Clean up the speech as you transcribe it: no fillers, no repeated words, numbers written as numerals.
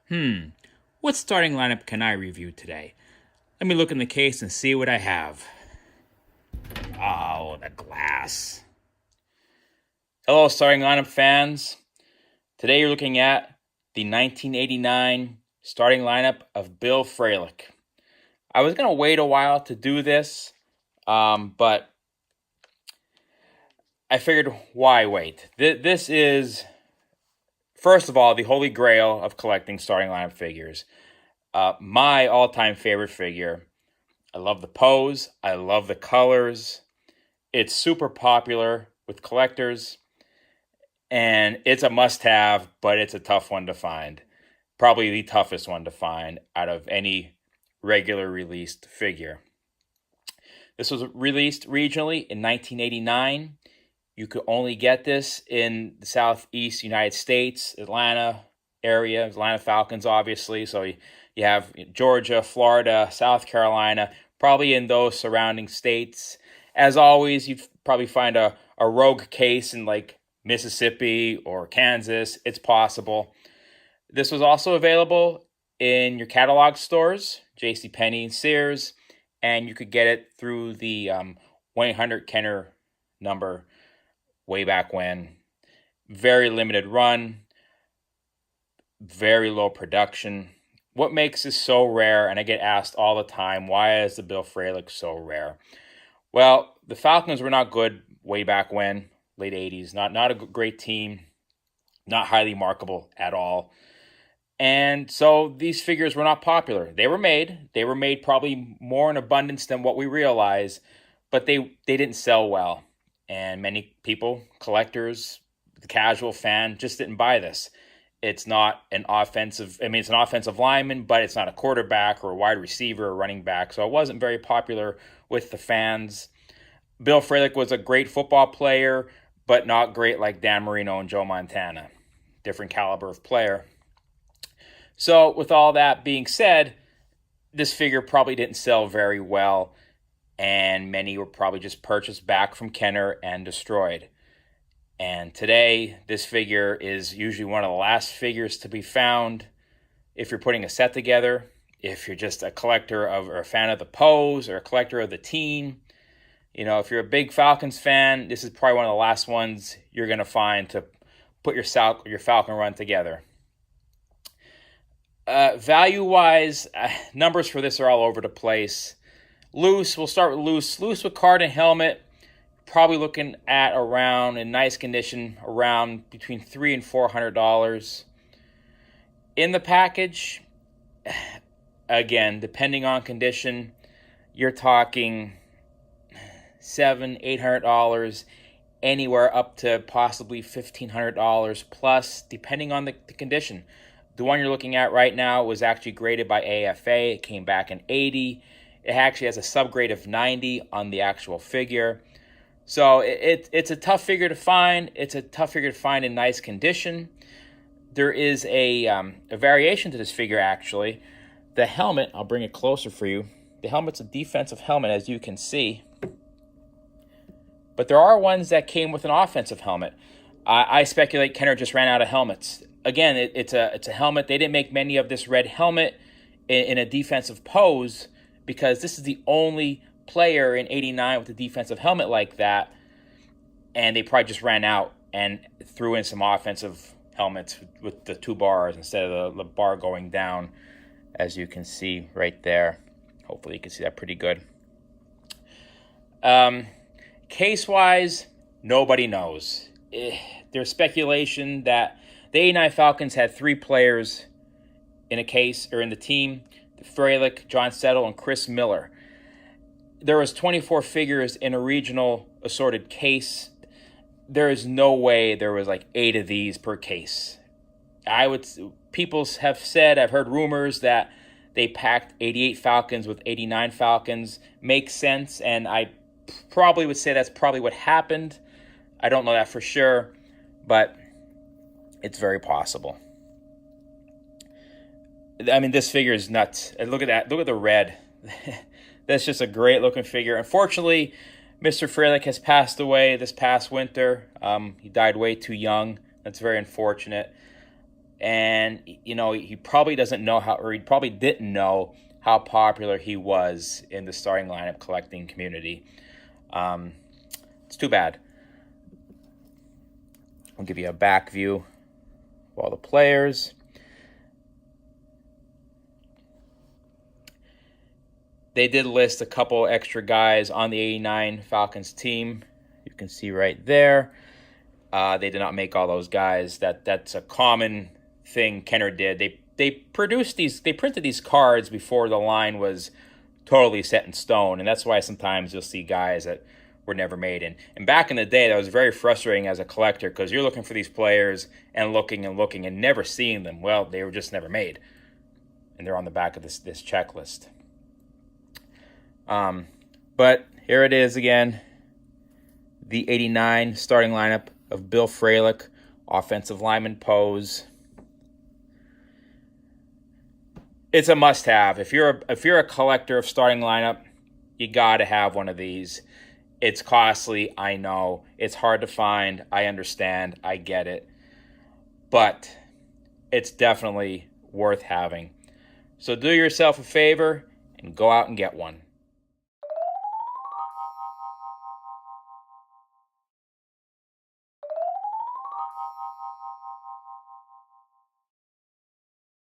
What starting lineup can I review today? Let me look in the case and see what I have. Oh, the glass. Hello, starting lineup fans. Today you're looking at the 1989 starting lineup of Bill Fralic. I was going to wait a while to do this, but I figured why wait? This is, first of all, the holy grail of collecting starting lineup figures. My all-time favorite figure. I love the pose. I love the colors. It's super popular with collectors. And it's a must-have, but it's a tough one to find. Probably the toughest one to find out of any regular released figure. This was released regionally in 1989. You could only get this in the southeast United States, Atlanta area, Atlanta Falcons, obviously. So you have Georgia, Florida, South Carolina, probably in those surrounding states. As always, you'd probably find a rogue case in like Mississippi or Kansas. It's possible. This was also available in your catalog stores, JCPenney and Sears, and you could get it through the 1-800-KENNER number way back when. Very limited run, very low production. What makes this so rare, and I get asked all the time, why is the Bill Fralic so rare? Well, the Falcons were not good way back when, late 80s. Not a great team, not highly marketable at all. And so these figures were not popular. They were made probably more in abundance than what we realize, but they didn't sell well. And many people, collectors, the casual fan, just didn't buy this. It's not an offensive, it's an offensive lineman, but it's not a quarterback or a wide receiver or running back. So it wasn't very popular with the fans. Bill Fralic was a great football player, but not great like Dan Marino and Joe Montana. Different caliber of player. So with all that being said, this figure probably didn't sell very well, and many were probably just purchased back from Kenner and destroyed. And today, this figure is usually one of the last figures to be found if you're putting a set together, if you're just a collector of or a fan of the pose or a collector of the team. If you're a big Falcons fan, this is probably one of the last ones you're going to find to put your Falcon run together. Value-wise, numbers for this are all over the place. Loose, we'll start with loose. Loose with card and helmet, probably looking at around, in nice condition, around between $300 and $400. In the package, again, depending on condition, you're talking $700, $800, anywhere up to possibly $1,500 plus, depending on the condition. The one you're looking at right now was actually graded by AFA. It came back in 80. It actually has a subgrade of 90 on the actual figure. So it's a tough figure to find. It's a tough figure to find in nice condition. There is a variation to this figure, actually. The helmet, I'll bring it closer for you. The helmet's a defensive helmet, as you can see. But there are ones that came with an offensive helmet. I speculate Kenner just ran out of helmets. Again, it's a helmet. They didn't make many of this red helmet in a defensive pose because this is the only player in 89 with a defensive helmet like that. And they probably just ran out and threw in some offensive helmets with the two bars instead of the bar going down, as you can see right there. Hopefully you can see that pretty good. Case-wise, nobody knows. There's speculation that the 89 Falcons had 3 players in a case or in the team: Fralic, John Settle, and Chris Miller. There was 24 figures in a regional assorted case. There is no way there was like 8 of these per case. People have said, I've heard rumors that they packed 88 Falcons with 89 Falcons. Makes sense, and I probably would say that's probably what happened. I don't know that for sure, but it's very possible. This figure is nuts. And look at that. Look at the red. That's just a great looking figure. Unfortunately, Mr. Fralic has passed away this past winter. He died way too young. That's very unfortunate. And, he probably doesn't know how, or he probably didn't know how popular he was in the starting lineup collecting community. It's too bad. I'll give you a back view of all the players. They did list a couple extra guys on the 89 Falcons team. You can see right there. They did not make all those guys. That's a common thing Kenner did. They printed these cards before the line was totally set in stone, and that's why sometimes you'll see guys that were never made. And back in the day, that was very frustrating as a collector, because you're looking for these players and looking and never seeing them. Well, they were just never made, and they're on the back of this checklist. But here it is again, the 89 starting lineup of Bill Fralic, offensive lineman pose. It's a must-have. If you're a collector of starting lineup, you got to have one of these. It's costly, I know. It's hard to find. I understand. I get it. But it's definitely worth having. So do yourself a favor and go out and get one.